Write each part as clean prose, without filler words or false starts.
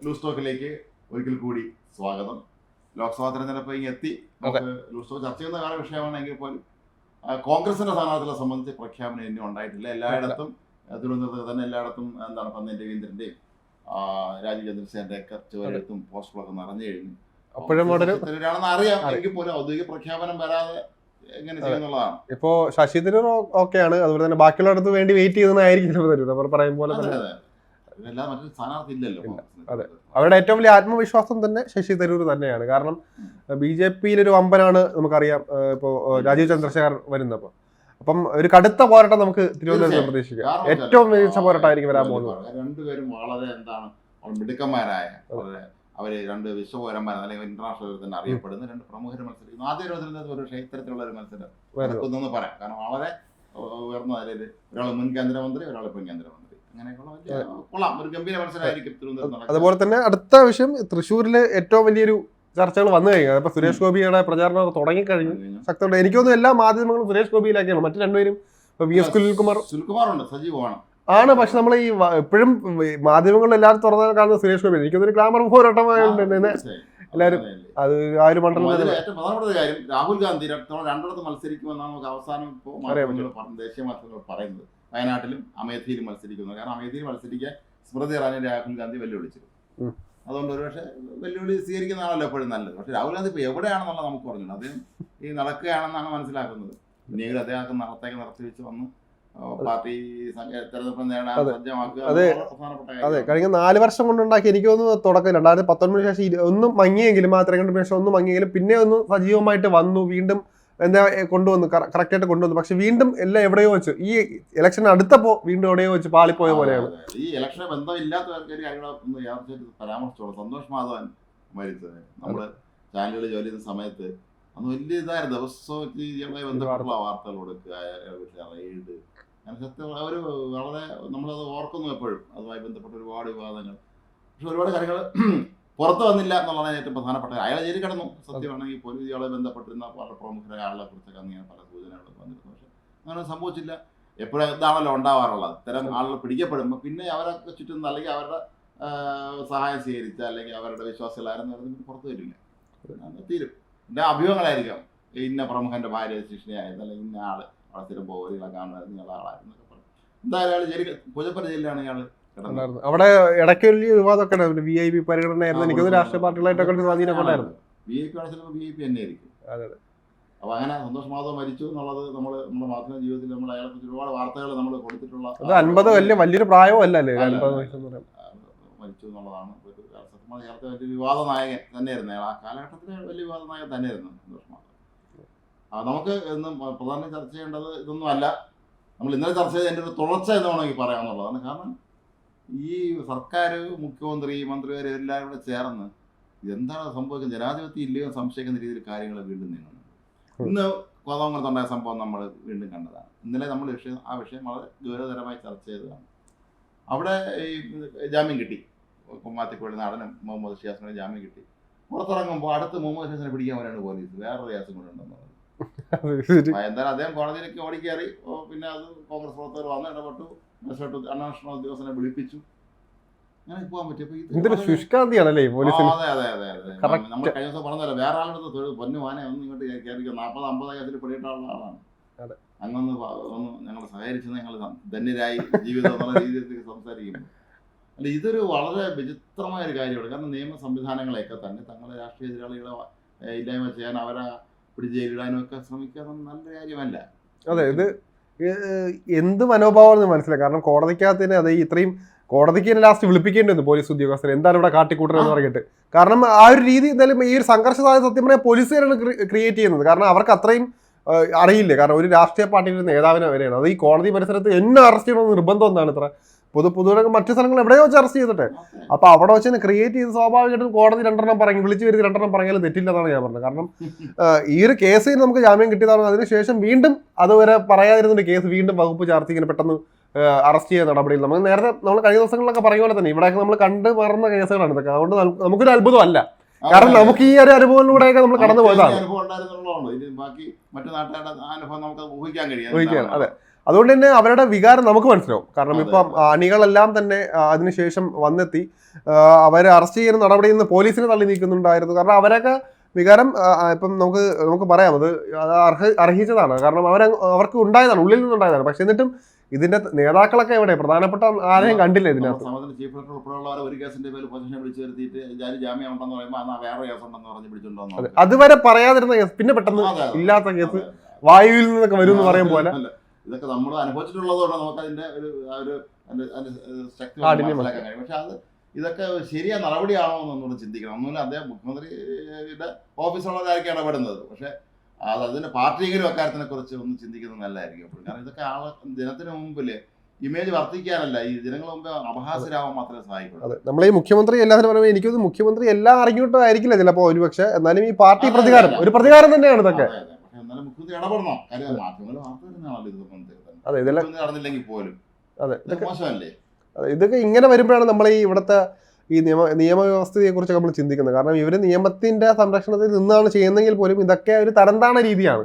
Loose ടോക്കിലേക്ക് ഒരിക്കൽ കൂടി സ്വാഗതം. ലോക്സഭാ തെരഞ്ഞെടുപ്പ് ഇങ്ങനെ എത്തി. നമുക്ക് ലൂസ് ടോക്ക് ചർച്ച ചെയ്യുന്ന കാല വിഷയമാണെങ്കിൽ പോലും കോൺഗ്രസിന്റെ സ്ഥാനാർത്ഥികളെ സംബന്ധിച്ച് പ്രഖ്യാപനം ഇനിയും ഉണ്ടായിട്ടില്ല. എല്ലായിടത്തും തിരുവനന്തപുരത്ത് തന്നെ എല്ലായിടത്തും എന്താണ് പന്നൻ രവീന്ദ്രന്റെയും രാജീവ് ചന്ദ്രസേനന്റെ ഒക്കെ ചുവരെടുത്തും പോസ്റ്ററുകളൊക്കെ നിറഞ്ഞു കഴിഞ്ഞു. അപ്പോഴാണെന്ന് അറിയാം, എങ്കിൽ പോലും ഔദ്യോഗിക പ്രഖ്യാപനം വരാതെ എങ്ങനെ ചെയ്യുന്നുള്ളതാണ്. ഇപ്പോ ശശി തരൂർ ഓക്കെയാണ്, അതുപോലെ തന്നെ ബാക്കിയുള്ളവർക്ക് വേണ്ടി വെയിറ്റ് ചെയ്യുന്നതായിരിക്കും അവർ പറയും പോലെ തന്നെ. മറ്റൊരു സ്ഥാനാർത്ഥി ഇല്ലല്ലോ. അതെ, അവരുടെ ഏറ്റവും വലിയ ആത്മവിശ്വാസം തന്നെ ശശി തരൂർ തന്നെയാണ്. കാരണം BJP-യിലൊരു വമ്പനാണ് നമുക്കറിയാം. ഇപ്പോൾ രാജീവ് ചന്ദ്രശേഖർ വരുന്നപ്പോൾ അപ്പം ഒരു കടുത്ത പോരാട്ടം നമുക്ക് തിരുവനന്തപുരത്ത് പ്രതീക്ഷിക്കാം. ഏറ്റവും മികച്ച പോരാട്ടമായിരിക്കും വരാൻ പോകുന്നത്. രണ്ടുപേരും വളരെ മിടുക്കന്മാരായ, അവര് രണ്ട് വിശ്വപൗരന്മാരാണ്, അല്ലെങ്കിൽ ഇന്റർനാഷണൽ തന്നെ അറിയപ്പെടുന്ന രണ്ട് പ്രമുഖർ മത്സരിക്കുന്നു. ആദ്യം ഒരു ഇത്തരത്തിലുള്ള ഒരു മത്സരം നടക്കുന്നതെന്ന് പറയാം. കാരണം വളരെ ഉയർന്ന നിലയിൽ ഒരാൾ മുൻ കേന്ദ്രമന്ത്രി, ഒരാൾ ഇപ്പം കേന്ദ്രമന്ത്രി, ഒരു ഗംഭീര മത്സരമായിരിക്കും തിരുവനന്തപുരത്ത്. അതുപോലെ തന്നെ അടുത്ത വിഷയം, തൃശ്ശൂരില് ഏറ്റവും വലിയൊരു ചർച്ചകൾ വന്നു കഴിഞ്ഞു. ഇപ്പൊ സുരേഷ് ഗോപിയുടെ പ്രചാരണം തുടങ്ങിക്കഴിഞ്ഞു ശക്തമുണ്ട്. എനിക്കൊന്നും എല്ലാ മാധ്യമങ്ങളും സുരേഷ് ഗോപിയിലാക്കിയാണ്. മറ്റു രണ്ടുപേരും VS സുനിൽകുമാറുണ്ട്, സജീവമാണ് ആണ്. പക്ഷെ നമ്മൾ ഈ എപ്പോഴും മാധ്യമങ്ങളിൽ എല്ലാവരും തുറന്നാൽ കാണുന്ന സുരേഷ് ഗോപി എനിക്കൊരു ഗ്ലാമർ പോരാട്ടമായുണ്ട് എല്ലാവരും. അത് ആ ഒരു മണ്ഡലത്തിൽ ഏറ്റവും പ്രധാനപ്പെട്ട കാര്യം, രാഹുൽ ഗാന്ധി രണ്ടിടത്ത് മത്സരിക്കുമെന്നാണ് നമുക്ക് അവസാനം ദേശീയ മാധ്യമങ്ങൾ പറയുന്നത്. വയനാട്ടിലും അമേഠിയിലും മത്സരിക്കുന്നു. കാരണം അമേഠിയിൽ മത്സരിക്കാൻ സ്മൃതി ഇറാനി രാഹുൽ ഗാന്ധി വെല്ലുവിളിച്ചിരുന്നു. അതുകൊണ്ട് ഒരുപക്ഷെ വെല്ലുവിളി സ്വീകരിക്കുന്നതാണല്ലോ എപ്പോഴും നല്ലത്. പക്ഷെ രാഹുൽ ഗാന്ധി ഇപ്പോൾ എവിടെയാണെന്നുള്ള നമുക്ക് പറഞ്ഞില്ല. അദ്ദേഹം ഈ നടക്കുകയാണെന്നാണ് മനസ്സിലാക്കുന്നത്. പിന്നീട് അദ്ദേഹം നടത്തി വെച്ച് വന്നു പാർട്ടി തെരഞ്ഞെടുപ്പ് നേടാൻ സജ്ജമാക്കുക. അതെ, കഴിഞ്ഞ 4 വർഷം കൊണ്ടുണ്ടാക്കി എനിക്ക് തോന്നുന്നു തുടക്കം 2019 ശേഷം ഒന്നും മങ്ങിയെങ്കിലും ആ തെരഞ്ഞെടുപ്പ് ശേഷം ഒന്നും മങ്ങിയെങ്കിലും പിന്നെ ഒന്ന് സജീവമായിട്ട് വന്നു. വീണ്ടും എന്താ കൊണ്ടുവന്നു, കറക്റ്റായിട്ട് കൊണ്ടുവന്നു. പക്ഷെ വീണ്ടും എല്ലാം എവിടെയോ വെച്ചു, ഈ ഇലക്ഷൻ അടുത്തപ്പോ വീണ്ടും എവിടെയോ വെച്ച് പാളിപ്പോയ പോലെയാണ്. ഈ ഇലക്ഷന് ബന്ധമില്ലാത്ത കാര്യങ്ങളൊന്ന് യാതൊരു പരാമർശിച്ചോളൂ. സന്തോഷ് മാധവൻ മരിച്ചത് നമ്മള് ചാനലുകളിൽ ജോലി ചെയ്യുന്ന സമയത്ത് അന്ന് വലിയ ഇതായിരുന്നു. ദിവസവുമായി ബന്ധപ്പെട്ടുള്ള വാർത്തകൾ കൊടുക്കുക, റെയ്ഡ്, അങ്ങനെ സത്യം ഒരു വളരെ നമ്മളത് ഓർക്കുന്നു എപ്പോഴും. അതുമായി ബന്ധപ്പെട്ട ഒരുപാട് വിവാദങ്ങൾ. പക്ഷെ ഒരുപാട് കാര്യങ്ങൾ പുറത്ത് വന്നില്ല എന്നുള്ളതാണ് ഏറ്റവും പ്രധാനപ്പെട്ട. അയാൾ ജയിലിൽ കിടന്നു. സത്യമാണെങ്കിൽ പോലീസ് ഇയാളെ ബന്ധപ്പെട്ടിരുന്ന വളരെ പ്രമുഖരായ ആളുകളെ കുറിച്ചൊക്കെ അങ്ങനെ പല സൂചനകളൊക്കെ വന്നിരുന്നു. പക്ഷെ അങ്ങനെ സംഭവിച്ചില്ല. എപ്പോഴും ഇതാണല്ലോ ഉണ്ടാവാറുള്ളത്. ഇത്തരം ആളുകൾ പിടിക്കപ്പെടുമ്പോൾ പിന്നെ അവരൊക്കെ ചുറ്റും അല്ലെങ്കിൽ അവരുടെ സഹായം സ്വീകരിച്ച അല്ലെങ്കിൽ അവരുടെ വിശ്വാസികളായിരുന്നു പറഞ്ഞ് പുറത്തു വരില്ല, തീരും. എൻ്റെ അഭിമുഖങ്ങളായിരിക്കാം ഇന്ന പ്രമുഖൻ്റെ ഭാര്യ ശിക്ഷണയായിരുന്നു, അല്ലെങ്കിൽ ഇന്ന ആള് അവിടെ സ്ഥിരം പോവുകളെ കാണുമായിരുന്നു, ഇയാളെ ആളായിരുന്നു എന്നൊക്കെ പറഞ്ഞു. എന്തായാലും അയാൾ ജയിലിൽ പൂജപ്പുര ജയിലിലാണ് ഇയാൾ. അവിടെ ഇടയ്ക്ക് വലിയ വിവാദമൊക്കെ ഉണ്ടായിരുന്നു. VIP പരിഗണനയായിരുന്നു. എനിക്കൊന്ന് രാഷ്ട്രീയ പാർട്ടികളായിട്ടൊക്കെ സ്വാധീനം ഉണ്ടായിരുന്നു. VIP ചിലപ്പോൾ VIP തന്നെ ആയിരിക്കും. അപ്പൊ അങ്ങനെ സന്തോഷ് മാധവ് മരിച്ചു എന്നുള്ളത് നമ്മുടെ മാധ്യമ ജീവിതത്തിൽ നമ്മൾ അയാളെ കുറിച്ച് ഒരുപാട് വാർത്തകൾ നമ്മൾ കൊടുത്തിട്ടുള്ള 50 വലിയൊരു പ്രായമോ അല്ലല്ലേ മരിച്ചു എന്നുള്ളതാണ്. നേരത്തെ വലിയ വിവാദ നായകൻ തന്നെയായിരുന്നു അയാൾ. ആ കാലഘട്ടത്തിലെ വലിയ വിവാദ നായകൻ തന്നെയായിരുന്നു സന്തോഷ് മാധവ്. നമുക്ക് ഇന്ന് പ്രധാനം ചർച്ച ചെയ്യേണ്ടത് ഇതൊന്നും അല്ല. നമ്മൾ ഇന്നലെ ചർച്ച ചെയ്തതിൻ്റെ ഒരു തുടർച്ച എന്ന് വേണമെങ്കിൽ പറയാമെന്നുള്ളതാണ്. കാരണം ഈ സർക്കാർ, മുഖ്യമന്ത്രി, മന്ത്രിമാർ എല്ലാവരും കൂടെ ചേർന്ന് എന്താണ് സംഭവിക്കുന്നത്, ജനാധിപത്യം ഇല്ലയോ സംശയിക്കുന്ന രീതിയിൽ കാര്യങ്ങൾ വീണ്ടും നീങ്ങുന്നു. ഇന്ന് കോതമംഗലത്തുണ്ടായ സംഭവം നമ്മൾ വീണ്ടും കണ്ടതാണ്. ഇന്നലെ നമ്മൾ ആ വിഷയം വളരെ ഗൗരവതരമായി ചർച്ച ചെയ്തതാണ്. അവിടെ ഈ ജാമ്യം കിട്ടി, കുമ്മാത്തിക്കോട് നടനും മുഹമ്മദ് ഷിയാസിനെ ജാമ്യം കിട്ടി. പുറത്തിറങ്ങുമ്പോൾ അടുത്ത് മുഹമ്മദ് ഷിയാസിനെ പിടിക്കാൻ വരെയാണ് പോലീസ് വേറൊരു കേസും കൂടെ ഉണ്ടെന്നുള്ളത്. എന്തായാലും അദ്ദേഹം കോടതിയിലേക്ക് ഓടിക്കയറി. പിന്നെ അത് കോൺഗ്രസ് പ്രവർത്തകർ വന്ന് ഇടപെട്ടു, അന്വേഷണ ഉദ്യോഗസ്ഥനെ വിളിപ്പിച്ചു. അങ്ങനെ പോകാൻ പറ്റും. അതെ. നമ്മൾ കഴിഞ്ഞ ദിവസം പറഞ്ഞല്ലോ, വേറെ ആളുടെ തൊഴിൽ പൊന്നു വാനെ ഒന്ന് ഇങ്ങോട്ട് കയറിക്കുക, 40-50 കേസിൽ പിടിയിട്ടുള്ള ആളാണ്. അങ്ങൊന്ന് ഞങ്ങൾ സഹകരിച്ചെന്ന് ഞങ്ങൾ ധന്യരായി ജീവിതം എന്നുള്ള രീതിയിൽ സംസാരിക്കുന്നു. അല്ല, ഇതൊരു വളരെ വിചിത്രമായ ഒരു കാര്യമാണ്. കാരണം നിയമ സംവിധാനങ്ങളെയൊക്കെ തന്നെ തങ്ങളുടെ രാഷ്ട്രീയ എതിരാളികളെ ഇല്ലായ്മ ചെയ്യാൻ, അവരെ പിടിച്ച് ജയിലിടാനും ഒക്കെ ശ്രമിക്കുക നല്ല കാര്യമല്ല. അതെ, ഇത് എന്ത് മനോഭാവം മനസ്സിലായി. കാരണം കോടതിക്കകത്തിന് അത് ഇത്രയും കോടതിക്ക് തന്നെ ലാസ്റ്റ് വിളിപ്പിക്കേണ്ടി വന്നു പോലീസ് ഉദ്യോഗസ്ഥർ, എന്താണ് ഇവിടെ കാട്ടിക്കൂട്ടണമെന്ന് പറഞ്ഞിട്ട്. കാരണം ആ ഒരു രീതി എന്തായാലും ഈ ഒരു സംഘർഷ സാധ്യത സത്യം പറഞ്ഞാൽ പോലീസുകാരാണ് ക്രിയേറ്റ് ചെയ്യുന്നത്. കാരണം അവർക്ക് അത്രയും അറിയില്ല. കാരണം ഒരു രാഷ്ട്രീയ പാർട്ടിയുടെ നേതാവിനെ വരെയാണ് അത് ഈ കോടതി പരിസരത്ത് എന്നെ അറസ്റ്റ് ചെയ്യണമെന്ന് നിർബന്ധം എന്താണ് ഇത്ര പൊതുവെ മറ്റു സ്ഥലങ്ങൾ എവിടെയോ വെച്ച് അറസ്റ്റ് ചെയ്തിട്ടെ. അപ്പൊ അവിടെ വെച്ച് തന്നെ ക്രിയേറ്റ് ചെയ്ത് സ്വാഭാവികമായിട്ടും കോടതി 2 പറയും, വിളിച്ചു വരുത്തി 2 പറഞ്ഞാലും തെറ്റില്ലെന്നാണ് ഞാൻ പറഞ്ഞത്. കാരണം ഈ ഒരു കേസിൽ നമുക്ക് ജാമ്യം കിട്ടിയതാണ്. അതിനുശേഷം വീണ്ടും അതുവരെ പറയാതിരുന്ന കേസ് വീണ്ടും വകുപ്പ് ചാർത്തി ഇങ്ങനെ പെട്ടെന്ന് അറസ്റ്റ് ചെയ്യുന്ന നടപടിയിൽ നമ്മൾ നേരത്തെ നമ്മൾ കഴിഞ്ഞ ദിവസങ്ങളിലൊക്കെ പറയുക പോലെ തന്നെ ഇവിടെയൊക്കെ നമ്മൾ കണ്ട് മറന്ന കേസുകളാണ് ഇതൊക്കെ. അതുകൊണ്ട് നമുക്കൊരു അത്ഭുതമല്ല. കാരണം നമുക്ക് ഈ ഒരു അനുഭവത്തിലൂടെയൊക്കെ നമ്മൾ കടന്നു പോയതാണ്. അതെ. അതുകൊണ്ട് തന്നെ അവരുടെ വികാരം നമുക്ക് മനസ്സിലാവും. കാരണം ഇപ്പം അണികളെല്ലാം തന്നെ അതിനുശേഷം വന്നെത്തി അവരെ അറസ്റ്റ് ചെയ്യുന്ന നടപടിയിൽ നിന്ന് പോലീസിനെ തള്ളി നീക്കുന്നുണ്ടായിരുന്നു. കാരണം അവരൊക്കെ വികാരം ഇപ്പം നമുക്ക് പറയാം അത് അർഹിച്ചതാണ്. കാരണം അവർക്ക് ഉണ്ടായതാണ്, ഉള്ളിൽ നിന്നുണ്ടായതാണ്. പക്ഷെ എന്നിട്ടും ഇതിന്റെ നേതാക്കളൊക്കെ എവിടെ? പ്രധാനപ്പെട്ട ആരെയും കണ്ടില്ല ഇതിനകത്ത്. ചീഫ് സെക്രട്ടറി ഉൾപ്പെടെയുള്ളവരെ ഒരു കേസിന്റെ പേരിൽ പൊസിഷനെ വിളിച്ചു വരുത്തിയിട്ട് ജാമ്യം ഉണ്ടെന്ന് പറയുമ്പോൾ വേറെ കേസ് ഉണ്ടെന്ന് പറഞ്ഞ് പിടിച്ചിട്ടുണ്ടോ? അതുവരെ പറയാതിരുന്ന കേസ് പിന്നെ പെട്ടെന്ന് ഇല്ലാത്ത കേസ് വായുവിൽ നിന്നൊക്കെ വരും എന്ന് പറയും പോലെ. ഇതൊക്കെ നമ്മൾ അനുഭവിച്ചിട്ടുള്ളതുകൊണ്ട് നമുക്ക് അതിന്റെ ഒരു ശക്തി മനസ്സിലാക്കാൻ കഴിയും. പക്ഷെ ഇതൊക്കെ ശരിയായ നടപടിയാണോ എന്നൊന്നുകൂടെ ചിന്തിക്കണം. ഒന്നുമില്ല, അദ്ദേഹം മുഖ്യമന്ത്രിയുടെ ഓഫീസുള്ളവരായിരിക്കും ഇടപെടുന്നത്. പക്ഷെ അതിന്റെ പാർട്ടിയെങ്കിലും അക്കാര്യത്തിനെ കുറിച്ച് ഒന്ന് ചിന്തിക്കുന്നത് നല്ലതായിരിക്കും. കാരണം ഇതൊക്കെ ജനത്തിന് മുമ്പില് ഇമേജ് വർദ്ധിക്കാനല്ല, ഈ ജനങ്ങളുടെ മുമ്പ് അപഹാസ്യരാവാൻ മാത്രമേ സഹായിക്കുള്ളൂ. അതെ, നമ്മൾ ഈ മുഖ്യമന്ത്രി എല്ലാവരും പറയുമ്പോൾ എനിക്കൊന്ന് മുഖ്യമന്ത്രി എല്ലാം അറിഞ്ഞിട്ടായിരിക്കില്ല ചിലപ്പോൾ ഒരുപക്ഷെ, എന്നാലും ഈ പാർട്ടി പ്രതികാരം തന്നെയാണ് ഇതൊക്കെ. എന്നാലും മുഖ്യമന്ത്രി ഇടപെടണം. കാര്യം മാധ്യമങ്ങൾ വാർത്ത തന്നെയാണല്ലോ ഇത് സംബന്ധിച്ച്. അതെ, ഇതെല്ലാം നടന്നില്ലെങ്കിൽ പോലും മോശമല്ലേ? ഇതൊക്കെ ഇങ്ങനെ വരുമ്പോഴാണ് നമ്മൾ ഈ ഇവിടുത്തെ ഈ നിയമവ്യവസ്ഥയെ കുറിച്ച് നമ്മൾ ചിന്തിക്കുന്നത്. കാരണം ഇവര് നിയമത്തിന്റെ സംരക്ഷണത്തിൽ നിന്നാണ് ചെയ്യുന്നെങ്കിൽ പോലും ഇതൊക്കെ ഒരു തരംതാണ രീതിയാണ്.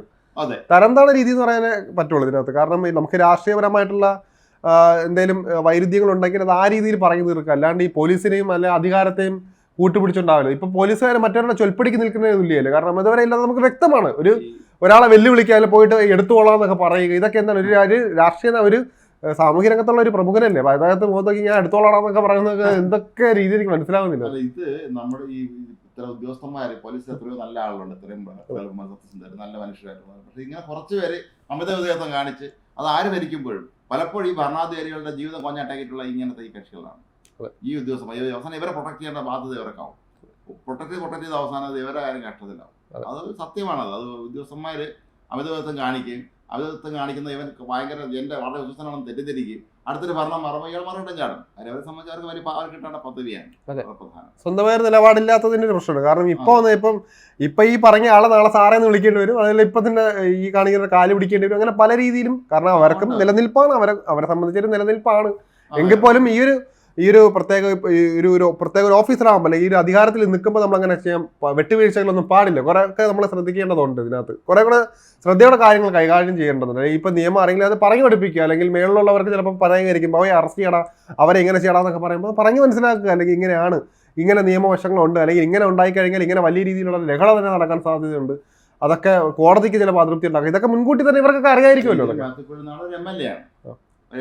തരംതാണ രീതി എന്ന് പറയാനേ പറ്റുള്ളൂ ഇതിനകത്ത്. കാരണം നമുക്ക് രാഷ്ട്രീയപരമായിട്ടുള്ള എന്തെങ്കിലും വൈരുദ്ധ്യങ്ങൾ ഉണ്ടെങ്കിൽ അത് ആ രീതിയിൽ പറഞ്ഞു തീർക്കുക, അല്ലാണ്ട് ഈ പോലീസിനെയും അല്ലെ അധികാരത്തെയും കൂട്ടുപിടിച്ചുണ്ടാവില്ല. ഇപ്പൊ പോലീസുകാരെ മറ്റവരുടെ ചൊൽപ്പടിക്ക് നിൽക്കുന്നതില്ല. കാരണം അതുവരെ ഇല്ലാതെ നമുക്ക് വ്യക്തമാണ്. ഒരാളെ വെല്ലുവിളിക്കാൻ പോയിട്ട് എടുത്തുകൊള്ളാം എന്നൊക്കെ പറയുക, ഇതൊക്കെ എന്താണ് ഒരു രാഷ്ട്രീയ ഒരു സാമൂഹ്യ രംഗത്തുള്ള ഒരു പ്രമുഖനല്ലേ. അപ്പൊ അതിനകത്ത് മുഖത്തൊക്കെ ഞാൻ എടുത്തോളാന്നൊക്കെ പറയുന്നത് എന്തൊക്കെ രീതി എനിക്ക് മനസ്സിലാവുന്നില്ല. ഇത് നമ്മുടെ ഈ ഇത്തരം ഉദ്യോഗസ്ഥന്മാര് പോലീസ് എത്രയോ നല്ല ആളുകളുണ്ട്, ഇത്രയും നല്ല മനുഷ്യരായിട്ടുള്ളത്. പക്ഷെ ഇങ്ങനെ കുറച്ച് പേര് അമിത വിധേയത്വം കാണിച്ച് അത് ആര് ഭരിക്കുമ്പോഴും പലപ്പോഴും ഈ ഭരണാധികാരികളുടെ ജീവിതം കൊഞ്ഞാട്ടാക്കിയിട്ടുള്ള ഇങ്ങനത്തെ ഈ കക്ഷികളാണ്. ഈ ഉദ്യോഗസ്ഥന്മാർ അവസാനം ഇവരെ പ്രൊട്ടക്ട് ചെയ്യേണ്ട ബാധ്യത ഇവർക്കാവും. പ്രൊട്ടക്ട് ചെയ്ത് അവസാനം ഇവരെ ആരും കഷ്ടത്തിലാവും. അത് സത്യമാണത്. അത് ഉദ്യോഗസ്ഥന്മാര് അമിതവിധത്വം കാണിക്കുകയും അമിതവിധത്വം കാണിക്കുന്ന ഇവൻ ഭയങ്കര എന്റെ വളരെ ഉദ്യോഗസ്ഥനാണെന്ന് തെറ്റിദ്ധരിക്കുകയും അടുത്തൊരു ഭരണം മാറുമ്പോൾ ഇയാൾ മറിയിട്ടും ചാടും. അവരെ സംബന്ധിച്ചവർക്ക് വലിയ പാവം കിട്ടേണ്ട പദവിയാണ് പ്രധാനം. സ്വന്തമായ നിലപാടില്ലാത്തതിന്റെ ഒരു പ്രശ്നമാണ്. കാരണം ഇപ്പൊ ഈ പറഞ്ഞ ആളെ നാളെ സാറേന്ന് വിളിക്കേണ്ടി വരും. അതിൽ ഇപ്പൊ തന്നെ ഈ കാണിക്കുന്ന കാല് പിടിക്കേണ്ടി വരും. അങ്ങനെ പല രീതിയിലും. കാരണം അവർക്കും നിലനിൽപ്പാണ്, അവരെ സംബന്ധിച്ചൊരു നിലനിൽപ്പാണ്. എങ്കിൽ പോലും ഈ ഒരു പ്രത്യേക ഒരു ഓഫീസറാകുമ്പോൾ ഈ ഒരു അധികാരത്തിൽ നിൽക്കുമ്പോൾ നമ്മൾ അങ്ങനെ ചെയ്യാൻ വെട്ടുവീഴ്ചകളൊന്നും പാടില്ല. കുറെയൊക്കെ നമ്മൾ ശ്രദ്ധിക്കേണ്ടതുണ്ട്. ഇതിനകത്ത് കുറെ ശ്രദ്ധയോടെ കാര്യങ്ങൾ കൈകാര്യം ചെയ്യേണ്ടതുണ്ട്. ഇപ്പൊ നിയമം അറിയില്ല അത് പറഞ്ഞു പഠിപ്പിക്കുക, അല്ലെങ്കിൽ മേളിലുള്ളവർക്ക് ചിലപ്പോൾ പറയുമായിരിക്കും അവയെ അറസ്റ്റ് ചെയ്യടാ, അവരെ എങ്ങനെ ചെയ്യടാന്നൊക്കെ പറയുമ്പോൾ പറഞ്ഞു മനസ്സിലാക്കുക. അല്ലെങ്കിൽ ഇങ്ങനെ നിയമവശങ്ങളുണ്ട്, അല്ലെങ്കിൽ ഇങ്ങനെ ഉണ്ടായിക്കഴിഞ്ഞാൽ ഇങ്ങനെ വലിയ രീതിയിലുള്ള ലഹള തന്നെ നടക്കാൻ സാധ്യതയുണ്ട്. അതൊക്കെ കോടതിക്ക് ചിലപ്പോൾ അതൃപ്തി ഉണ്ടാക്കും. ഇതൊക്കെ മുൻകൂട്ടി തന്നെ ഇവർക്കൊക്കെ അറിയായിരിക്കുമല്ലോ.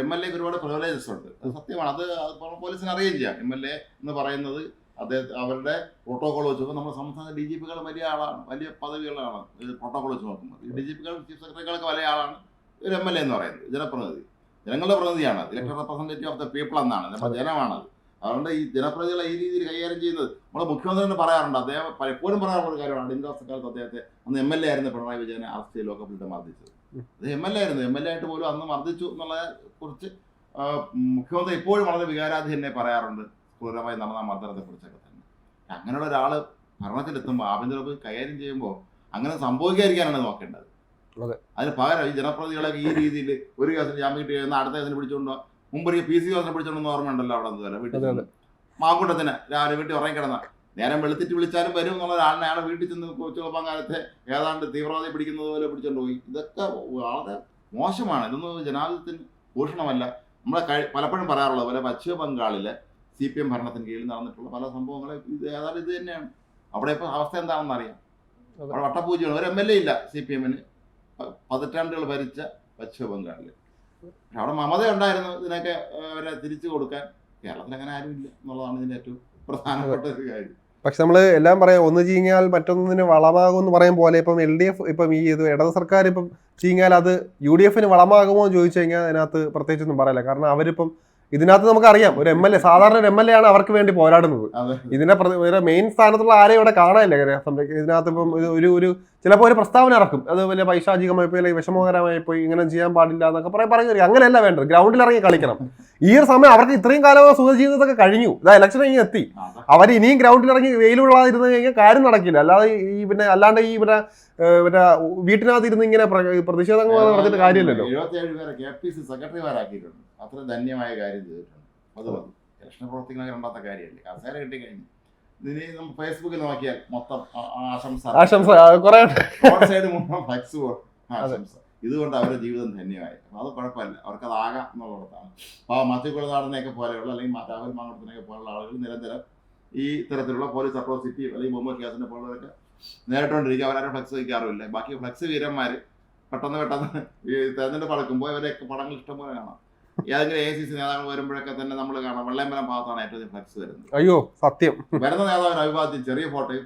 MLA ഒരുപാട് പ്രിവിലേജസ് ഉണ്ട്, അത് സത്യമാണ്. അത് പോലീസിന് അറിയുകയും ചെയ്യാം. MLA എന്ന് പറയുന്നത് അവരുടെ പ്രോട്ടോകോൾ വെച്ച് നോക്കുമ്പോൾ നമ്മുടെ സംസ്ഥാന DGP-കൾ വലിയ ആളാണ്, വലിയ പദവികളാണ്. പ്രോട്ടോകോൾ വെച്ച് നോക്കുമ്പോൾ DGP-കൾ ചീഫ് സെക്രട്ടറികളൊക്കെ വലിയ ആളാണ്. ഒരു MLA എന്ന് പറയുന്നത് ജനപ്രതിനിധി, ജനങ്ങളുടെ പ്രതിനിധിയാണ്. Elected representative of the people എന്നാണ്, നമ്മുടെ ജനമാണത്. അതുകൊണ്ട് ഈ ജനപ്രതിനിധികളെ ഈ രീതിയിൽ കൈകാര്യം ചെയ്യുന്നത് നമ്മുടെ മുഖ്യമന്ത്രി തന്നെ പറയാറുണ്ട്. അദ്ദേഹം പലപ്പോഴും പറയാറുള്ള ഒരു കാര്യമാണ്. അടിയന്തരാവസ്ഥക്കാലത്ത് അദ്ദേഹത്തെ അന്ന് MLA ആയിരുന്ന പിണറായി വിജയനെ അറസ്റ്റ് ചെയ്ത് ലോക്കപ്പിലിട്ട് മർദ്ദിച്ചത്. അത് MLA ആയിരുന്നു. MLA ആയിട്ട് പോലും അന്ന് മർദ്ദിച്ചു എന്നുള്ളതിനെ കുറിച്ച് മുഖ്യമന്ത്രി ഇപ്പോഴും വളരെ വികാരാധീനെ പറയാറുണ്ട്. ക്രൂരമായി നടന്ന മർദ്ദനത്തെ കുറിച്ചൊക്കെ തന്നെ. അങ്ങനെയുള്ള ഒരാൾ ഭരണത്തിലെത്തുമ്പോൾ ആഭ്യന്തര കൈകാര്യം ചെയ്യുമ്പോൾ അങ്ങനെ സംഭവിക്കാതിരിക്കാനാണ് നോക്കേണ്ടത്. അതിന് പകരം ഈ ജനപ്രതിനിധികളൊക്കെ ഈ രീതിയിൽ ഒരു കേസിന് ജാമ്യം കിട്ടി കഴിഞ്ഞാൽ അടുത്ത കേസിന് പിടിച്ചുകൊണ്ടോ, മുമ്പ് PC കേസിനെ പിടിച്ചോണ്ടെന്ന് ഓർമ്മയുണ്ടല്ലോ. അവിടെ എന്തുവരെ വീട്ടിൽ മാങ്കൂട്ടത്തിന് രാവിലെ വീട്ടിൽ ഉറങ്ങിക്കിടന്ന നേരം വെളുത്തിട്ട് വിളിച്ചാലും വരും എന്നുള്ള ഒരാളിനെ അയാളെ വീട്ടിൽ ചെന്ന് കൊച്ചുകുളപ്പം കാലത്തെ ഏതാണ്ട് തീവ്രവാദി പിടിക്കുന്നത് പോലെ പിടിച്ചോണ്ട് പോയി. ഇതൊക്കെ വളരെ മോശമാണ്. ഇതൊന്നും ജനാധിപത്യത്തിന് ഭൂഷണമല്ല. നമ്മളെ പലപ്പോഴും പറയാറുള്ളത് പോലെ പശ്ചിമ ബംഗാളിലെ CPM ഭരണത്തിന് കീഴിൽ നടന്നിട്ടുള്ള പല സംഭവങ്ങളും ഏതാണ്ട് ഇത് തന്നെയാണ്. അവിടെ ഇപ്പോൾ അവസ്ഥ എന്താണെന്ന് അറിയാം. അവിടെ വട്ടപൂജയാണ്. ഒരു MLA ഇല്ല CPM-ന്, പതിറ്റാണ്ടുകൾ ഭരിച്ച പശ്ചിമ ബംഗാളിൽ. പക്ഷെ അവിടെ മമത ഉണ്ടായിരുന്നു ഇതിനൊക്കെ അവരെ തിരിച്ചു കൊടുക്കാൻ. കേരളത്തിൽ അങ്ങനെ ആരും ഇല്ല എന്നുള്ളതാണ് ഇതിൻ്റെ ഏറ്റവും പ്രധാനപ്പെട്ട ഒരു കാര്യം. പക്ഷെ നമ്മൾ എല്ലാം പറയാം, ഒന്ന് ചീങ്ങിയാൽ മറ്റൊന്നിന് വളമാകും എന്ന് പറയും പോലെ ഇപ്പം LDF ഇപ്പം ഈ ഇടത് സർക്കാർ ഇപ്പം ചീങ്ങിയാൽ അത് UDF-ന് വളമാകുമോ എന്ന് ചോദിച്ചു കഴിഞ്ഞാൽ അതിനകത്ത് പ്രത്യേകിച്ചൊന്നും പറയില്ല. കാരണം അവരിപ്പം ഇതിനകത്ത് നമുക്കറിയാം ഒരു MLA, സാധാരണ ഒരു MLA ആണ് അവർക്ക് വേണ്ടി പോരാടുന്നത്. ഇതിന്റെ മെയിൻ സ്ഥാനത്തുള്ള ആരെയും ഇവിടെ കാണാനില്ല. ഇതിനകത്ത് ഇപ്പം ഒരു ചിലപ്പോൾ ഒരു പ്രസ്താവന ഇറക്കും, അത് വലിയ പൈശാചികമായി പോയി അല്ലെങ്കിൽ വിഷമകരമായി പോയി, ഇങ്ങനെ ചെയ്യാൻ പാടില്ല എന്നൊക്കെ പറഞ്ഞു. അങ്ങനെയല്ല വേണ്ടത്, ഗ്രൗണ്ടിൽ ഇറങ്ങി കളിക്കണം. ഈ ഒരു സമയം അവർക്ക് ഇത്രയും കാലം സുഖജീവിതത്തൊക്കെ കഴിഞ്ഞു, ഇതാ ഇലക്ഷൻ കഴിഞ്ഞ് എത്തി. അവർ ഇനിയും ഗ്രൗണ്ടിൽ ഇറങ്ങി വെയിലുകൊള്ളാതിരുന്ന് കഴിഞ്ഞാൽ കാര്യം നടക്കില്ല. അല്ലാതെ അല്ലാണ്ട് വീട്ടിനകത്ത് ഇരുന്ന് ഇങ്ങനെ പ്രതിഷേധങ്ങൾ നടത്തിയിട്ട് കാര്യമില്ലല്ലോ. 77 പേരെ KPC സെക്രട്ടറിമാരാക്കിയിട്ടുണ്ട്. അത്ര ധന്യമായ കാര്യം ചെയ്തിട്ടുണ്ട്. അത് ഇലക്ഷൻ പ്രവർത്തിക്കുന്ന രണ്ടാമത്തെ കാര്യമല്ലേ. കസേര കിട്ടി കഴിഞ്ഞു. ഇതിന് നമ്മൾ ഫേസ്ബുക്കിൽ നോക്കിയാൽ മൊത്തം ആശംസ, ഇതുകൊണ്ട് അവരുടെ ജീവിതം ധന്യമായി. അപ്പോൾ അത് കുഴപ്പമില്ല, അവർക്കത് ആകാം എന്നുള്ളിടത്താണ്. അപ്പോൾ മാത്യുക്കുളനാടനെയൊക്കെ പോലെയുള്ള അല്ലെങ്കിൽ രാഹുൽ മാങ്കുളത്തിനെയൊക്കെ പോലുള്ള ആളുകൾ നിരന്തരം ഈ തരത്തിലുള്ള പോലീസ് അട്രോസിറ്റി അല്ലെങ്കിൽ മുഹമ്മദ് ഖിയാസിനെ പോലുള്ളവരൊക്കെ നേരിട്ടുകൊണ്ടിരിക്കുക. അവരാരും ഫ്ലക്സ് വയ്ക്കാറില്ല. ബാക്കി ഫ്ലക്സ് വീരന്മാർ പെട്ടെന്ന് ഈ തെരഞ്ഞെടുപ്പ് നടക്കുമ്പോൾ ഇവരെയൊക്കെ പടങ്ങൾ ഇഷ്ടംപോലെ കാണാം. ഏതെങ്കിലും AICC നേതാക്കൾ വരുമ്പോഴൊക്കെ തന്നെ നമ്മൾ കാണാം വെള്ളയമ്പലം ഭാഗത്താണ് ഏറ്റവും ഫ്ലക്സ് വരുന്നത്. അയ്യോ സത്യം. വരുന്ന നേതാവിന് അഭിവാദ്യം ചെറിയ ഫോട്ടോയും